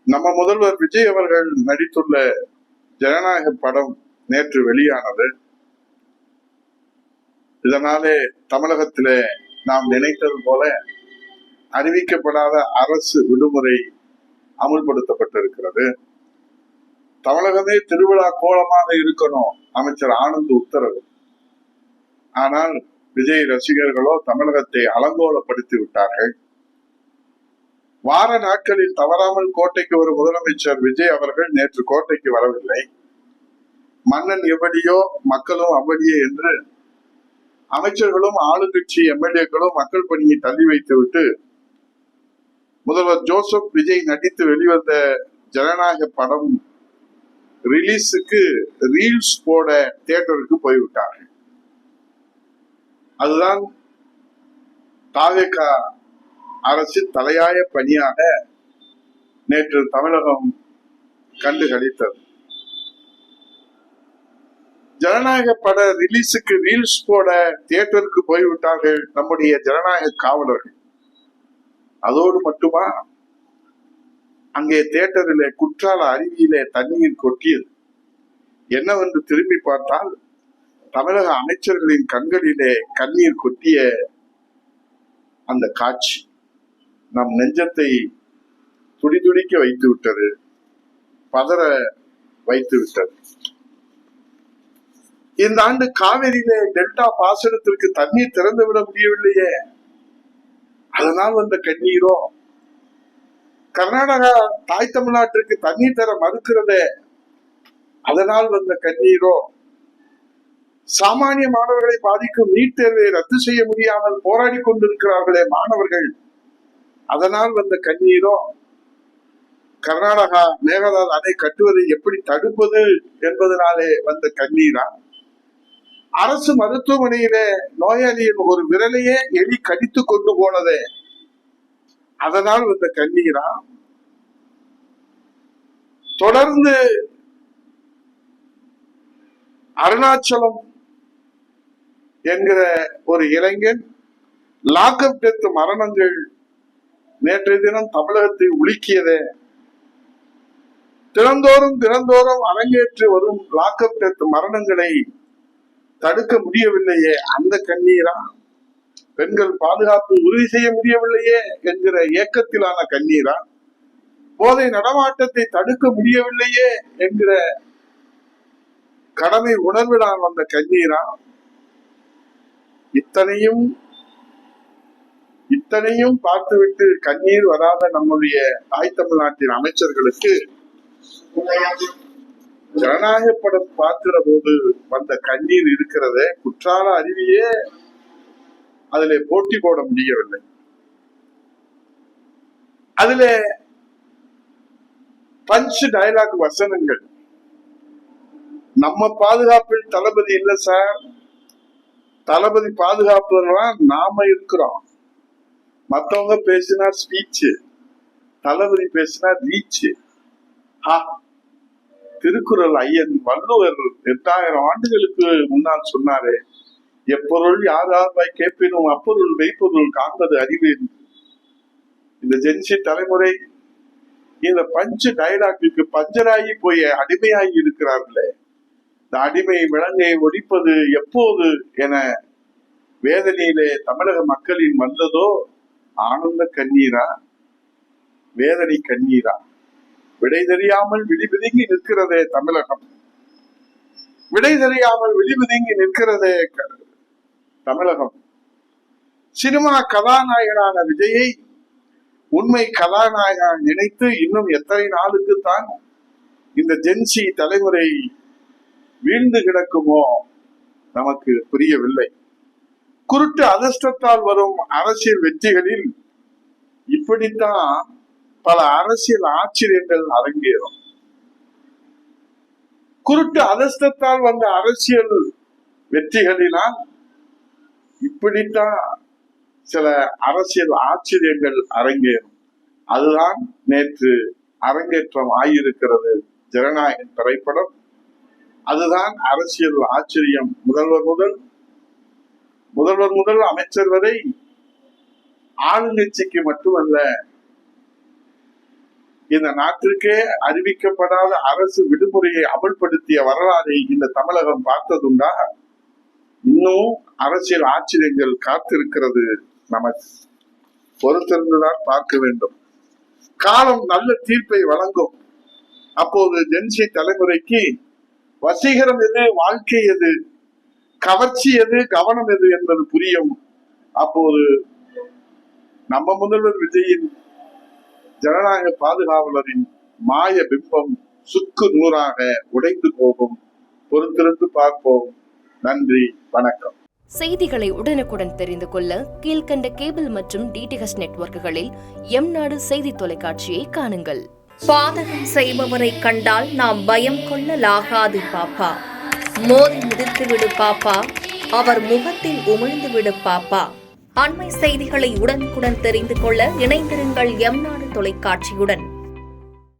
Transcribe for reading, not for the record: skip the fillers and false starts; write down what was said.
நம்ம முதல்வர் விஜய் அவர்கள் நடித்துள்ள ஜனநாயக படம் நேற்று வெளியானது. இதனாலே தமிழகத்திலே நாம் நினைத்தது போல அறிவிக்கப்படாத அரசு விடுமுறை அமுல்படுத்தப்பட்டிருக்கிறது. தமிழகமே திருவிழா கோலமாக இருக்கணும் அமைச்சர் ஆனந்த் உத்தரவு. ஆனால் விஜய் ரசிகர்களோ தமிழகத்தை அலங்கோலப்படுத்தி விட்டார்கள். வார நாட்களில் தவறாமல் கோட்டைக்கு வரும் முதலமைச்சர் விஜய் அவர்கள் நேற்று கோட்டைக்கு வரவில்லை. மன்னன் எவ்வளியோ மக்களும் அவ்வளியே என்று அமைச்சர்களும் ஆளுங்கட்சி எம்எல்ஏக்களும் மக்கள் பணியை தள்ளி வைத்துவிட்டு முதல்வர் ஜோசப் விஜய் நடித்து வெளிவந்த ஜனநாயக படம் ரிலீஸுக்கு ரீல்ஸ் போட தியேட்டருக்கு போய்விட்டார்கள். அதுதான் தாவேகா அரசின் தலையாய பணியாக நேற்று தமிழகம் கண்டு களித்தது. ஜனநாயக பட ரிலீஸுக்கு ரீல்ஸ் போட தியேட்டருக்கு போய்விட்டார்கள் நம்முடைய ஜனநாயக காவலர்கள். அதோடு மட்டுமா, அங்கே தியேட்டரிலே குற்றால அருவியிலே தண்ணீர் கொட்டியது. என்னவென்று திரும்பி பார்த்தால் தமிழக அமைச்சர்களின் கண்களிலே கண்ணீர் கொட்டிய அந்த காட்சி நம் நெஞ்சத்தை துடிதுடிக்க வைத்து விட்டது, பதற வைத்து விட்டது. இந்த ஆண்டு காவிரியிலே டெல்டா பாசனத்திற்கு தண்ணீர் திறந்து விட முடியவில்லையே, அதனால் வந்த கண்ணீரோ? கர்நாடகா தாய் தமிழ்நாட்டிற்கு தண்ணீர் தர மறுக்கிறதே, அதனால் வந்த கண்ணீரோ? சாமானிய மாணவர்களை பாதிக்கும் நீட் தேர்வை ரத்து செய்ய முடியாமல் போராடி கொண்டிருக்கிறார்களே மாணவர்கள், அதனால் வந்த கண்ணீரோ? கர்நாடகா மேகதாது அணை கட்டுவதை எப்படி தடுப்பது என்பதனாலே வந்த கண்ணீரா? அரசு மருத்துவமனையிலே நோயாளியின் ஒரு விரலையே எலி கடித்து கொண்டு போனதே, அதனால் வந்த கண்ணீரா? தொடர்ந்து அருணாச்சலம் என்கிற ஒரு இளைஞன் லாக்அப் டெத் மரணங்கள் நேற்றைய தினம் தமிழகத்தை உலுக்கியதே, தினந்தோறும் அரங்கேற்றி வரும் லாக்அப் டெத் மரணங்களை தடுக்க முடியவில்லையே, அந்த கண்ணீரா? பெண்கள் பாதுகாப்பு உறுதி செய்ய முடியவில்லையே என்கிற ஏக்கத்திலான கண்ணீரா? போதை நடமாட்டத்தை தடுக்க முடியவில்லையே என்கிற கடமை உணர்வினால் வந்த கண்ணீரா? இத்தனையும் பார்த்துவிட்டு கண்ணீர் வராத நம்முடைய தாய் தமிழ்நாட்டின் அமைச்சர்களுக்கு ஜனநாயக படம் பார்க்கிற போது வந்த கண்ணீர் இருக்கிறதே, குற்றால அருவியே அதிலே போட்டி போட முடியவில்லை. அதிலே பஞ்ச் டயலாக் வசனங்கள், நம்ம பாதுகாப்பில் தளபதி இல்ல சார், தளபதி பாதுகாப்புலாம் நாம இருக்கிறோம். மத்தவங்க பேசினா ஸ்பீச், தளபதி பேசினா ரீச். திருக்குறள் ஐயன் வள்ளுவர் 8000 ஆண்டுகளுக்கு முன்னால் சொன்னாரே, எப்பொருள் யார் யார்வாய் கேட்பினும் அப்பொருள் மெய்ப்பொருள் காண்பது அறிவேன். இந்த ஜென்சி தலைமுறை இந்த பஞ்சு டயலாக்கு பஞ்சராகி போய் அடிமையாகி இருக்கிறார்களே, இந்த அடிமை விலங்கை ஒழிப்பது எப்போது என வேதனையிலே தமிழக மக்களின் வந்ததோ ஆனந்த கண்ணீரா, வேதனை கண்ணீரா? விடை தெரியாமல் விழிபிதுங்கி நிற்கிறதே தமிழகம், விடை தெரியாமல் விழிபிதுங்கி நிற்கிறதே தமிழகம். சினிமா கதாநாயகனான விஜயை உண்மை கதாநாயகன் நினைத்து இன்னும் எத்தனை நாளுக்கு தான் இந்த ஜென்சி தலைமுறை வீழ்ந்து கிடக்குமோ நமக்கு புரியவில்லை. குருட்டு அதிர்ஷ்டத்தால் வரும் அரசியல் வெற்றிகளில் இப்படித்தான் பல அரசியல் ஆச்சரியங்கள் அரங்கேறும். குருட்டு அதிர்ஷ்டத்தால் வந்த அரசியல் வெற்றிகளினால் இப்படித்தான் சில அரசியல் ஆச்சரியங்கள் அரங்கேறும். அதுதான் நேற்று அரங்கேற்றம் ஆகியிருக்கிறது ஜனநாயக திரைப்படம். அதுதான் அரசியல் ஆச்சரியம். முதல்வர் முதல் அமைச்சர் வரை ஆளுங்கட்சிக்கு மட்டுமல்ல, இந்த நாட்டிற்கே அறிவிக்கப்படாத அரசு விடுமுறையை அமல்படுத்திய வரலாறை இந்த தமிழகம் பார்த்ததுண்டா? இன்னும் அரசியல் ஆச்சரியங்கள் காத்திருக்கிறது. நமக்கு பொறுத்திருந்துதான் பார்க்க வேண்டும். காலம் நல்ல தீர்ப்பை வழங்கும். அப்போது ஜென்சி தலைமுறைக்கு வசீகரம் எது, வாழ்க்கை எது, கவர்ச்சி எது, கவனம் எது என்பது புரியும். அப்போது நம்ம முதல்வர் விஜயின் ஜனநாயக பாதுகாவலரின் மாய பிம்பம் சுக்கு நூறாக உடைந்து போகும். பொறுத்திருந்து பார்ப்போம். நன்றி, வணக்கம். செய்திகளை உடனுக்குடன் தெரிந்து கொள்ள கீழ்கண்ட கேபிள் மற்றும் டிடிஹெச் நெட்வொர்க்குகளில் எம்நாடு செய்தி தொலைக்காட்சியை காணுங்கள். பாதகம் செய்பவரை கண்டால் நாம் பயம் கொள்ளலாகாது பாப்பா. மோதி மிதித்துவிடு பாப்பா, அவர் முகத்தில் உமிழ்ந்துவிடு பாப்பா. அண்மை செய்திகளை உடனுக்குடன் தெரிந்து கொள்ள இணைந்திருங்கள் எம்நாடு தொலைக்காட்சியுடன்.